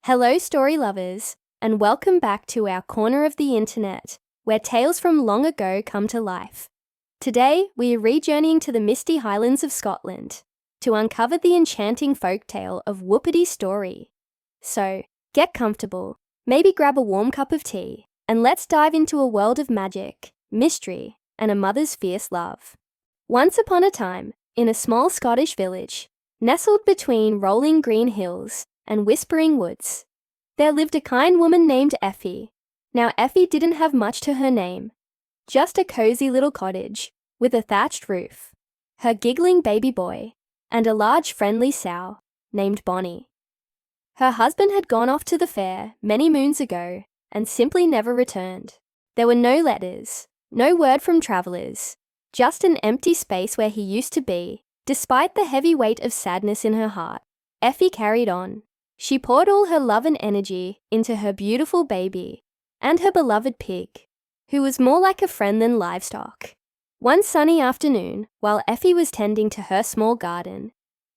Hello, story lovers, and welcome back to our corner of the internet, where tales from long ago come to life. Today, we are rejourneying to the misty highlands of Scotland to uncover the enchanting folktale of Whuppity Stoorie. So, get comfortable, maybe grab a warm cup of tea, and let's dive into a world of magic, mystery, and a mother's fierce love. Once upon a time, in a small Scottish village, nestled between rolling green hills and whispering woods, there lived a kind woman named Effie. Now, Effie didn't have much to her name, just a cozy little cottage with a thatched roof, her giggling baby boy, and a large friendly sow named Bonnie. Her husband had gone off to the fair many moons ago and simply never returned. There were no letters, no word from travellers, just an empty space where he used to be. Despite the heavy weight of sadness in her heart, Effie carried on. She poured all her love and energy into her beautiful baby and her beloved pig, who was more like a friend than livestock. One sunny afternoon, while Effie was tending to her small garden,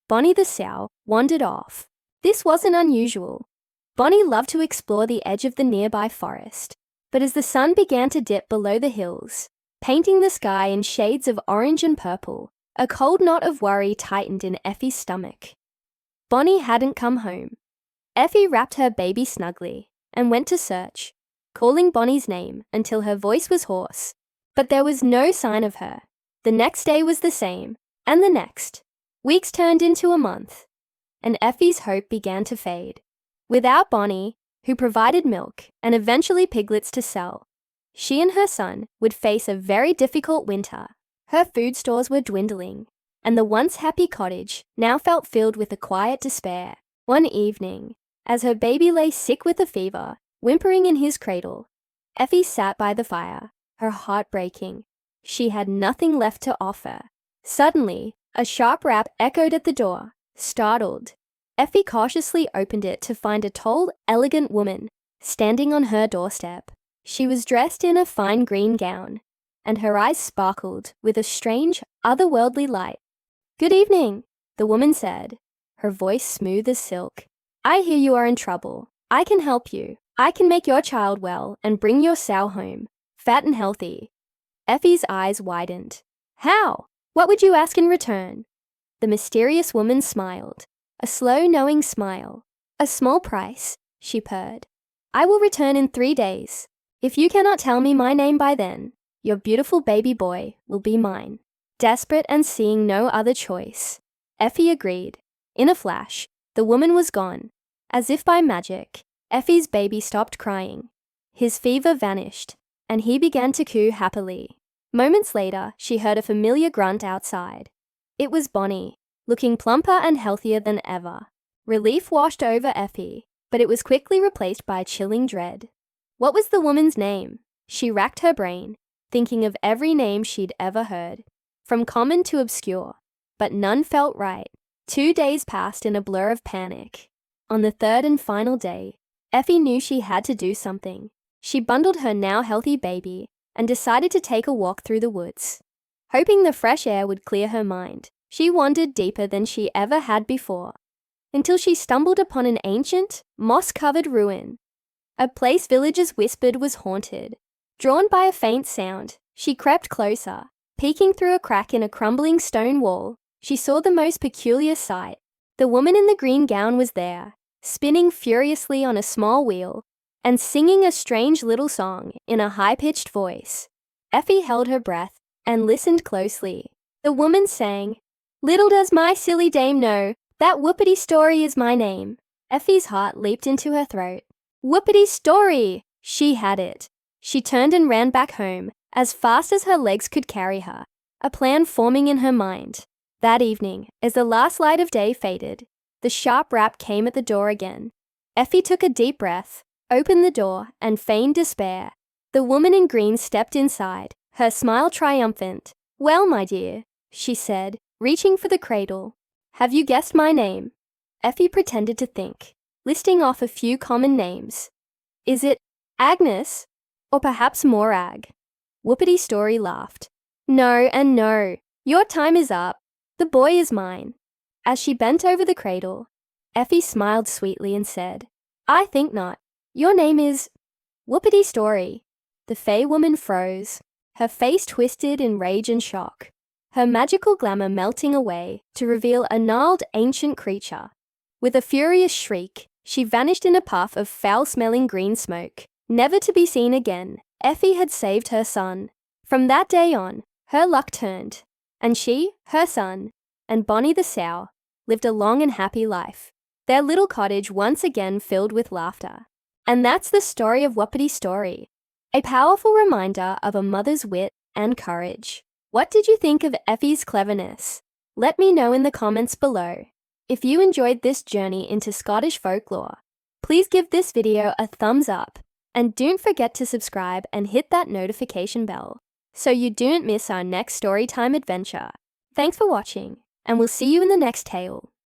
Bonnie the sow wandered off. This wasn't unusual. Bonnie loved to explore the edge of the nearby forest, but as the sun began to dip below the hills, painting the sky in shades of orange and purple, a cold knot of worry tightened in Effie's stomach. Bonnie hadn't come home. Effie wrapped her baby snugly and went to search, calling Bonnie's name until her voice was hoarse. But there was no sign of her. The next day was the same, and the next. Weeks turned into a month, and Effie's hope began to fade. Without Bonnie, who provided milk and eventually piglets to sell, she and her son would face a very difficult winter. Her food stores were dwindling, and the once happy cottage now felt filled with a quiet despair. One evening, as her baby lay sick with a fever, whimpering in his cradle, Effie sat by the fire, her heart breaking. She had nothing left to offer. Suddenly, a sharp rap echoed at the door. Startled, Effie cautiously opened it to find a tall, elegant woman standing on her doorstep. She was dressed in a fine green gown, and her eyes sparkled with a strange, otherworldly light. "Good evening," the woman said, her voice smooth as silk. "I hear you are in trouble. I can help you. I can make your child well and bring your sow home, fat and healthy." Effie's eyes widened. "How? What would you ask in return?" The mysterious woman smiled, a slow, knowing smile. "A small price," she purred. "I will return in 3 days. If you cannot tell me my name by then, your beautiful baby boy will be mine." Desperate and seeing no other choice, Effie agreed. In a flash, the woman was gone. As if by magic, Effie's baby stopped crying. His fever vanished, and he began to coo happily. Moments later, she heard a familiar grunt outside. It was Bonnie, looking plumper and healthier than ever. Relief washed over Effie, but it was quickly replaced by chilling dread. What was the woman's name? She racked her brain, thinking of every name she'd ever heard, from common to obscure, but none felt right. 2 days passed in a blur of panic. On the third and final day, Effie knew she had to do something. She bundled her now healthy baby and decided to take a walk through the woods. Hoping the fresh air would clear her mind, she wandered deeper than she ever had before, until she stumbled upon an ancient, moss-covered ruin. A place villagers whispered was haunted. Drawn by a faint sound, she crept closer. Peeking through a crack in a crumbling stone wall, she saw the most peculiar sight. The woman in the green gown was there, spinning furiously on a small wheel and singing a strange little song in a high-pitched voice. Effie held her breath and listened closely. The woman sang, "Little does my silly dame know that Whuppity Stoorie is my name." Effie's heart leaped into her throat. Whuppity Stoorie! She had it. She turned and ran back home, as fast as her legs could carry her, a plan forming in her mind. That evening, as the last light of day faded, the sharp rap came at the door again. Effie took a deep breath, opened the door, and feigned despair. The woman in green stepped inside, her smile triumphant. "Well, my dear," she said, reaching for the cradle. "Have you guessed my name?" Effie pretended to think, listing off a few common names. "Is it Agnes? Or perhaps Morag?" Whuppity Stoorie laughed. "No and no. Your time is up. The boy is mine." As she bent over the cradle, Effie smiled sweetly and said, I think not. Your name is Whuppity Stoorie. The Fey woman froze, her face twisted in rage and shock, her magical glamour melting away to reveal a gnarled ancient creature. With a furious shriek, she vanished in a puff of foul-smelling green smoke, never to be seen again. Effie had saved her son. From that day on, her luck turned, and she, her son, and Bonnie the sow lived a long and happy life, their little cottage once again filled with laughter. And that's the story of Whuppity Stoorie, a powerful reminder of a mother's wit and courage. What did you think of Effie's cleverness? Let me know in the comments below. If you enjoyed this journey into Scottish folklore, please give this video a thumbs up, and don't forget to subscribe and hit that notification bell so you don't miss our next storytime adventure. Thanks for watching, and we'll see you in the next tale.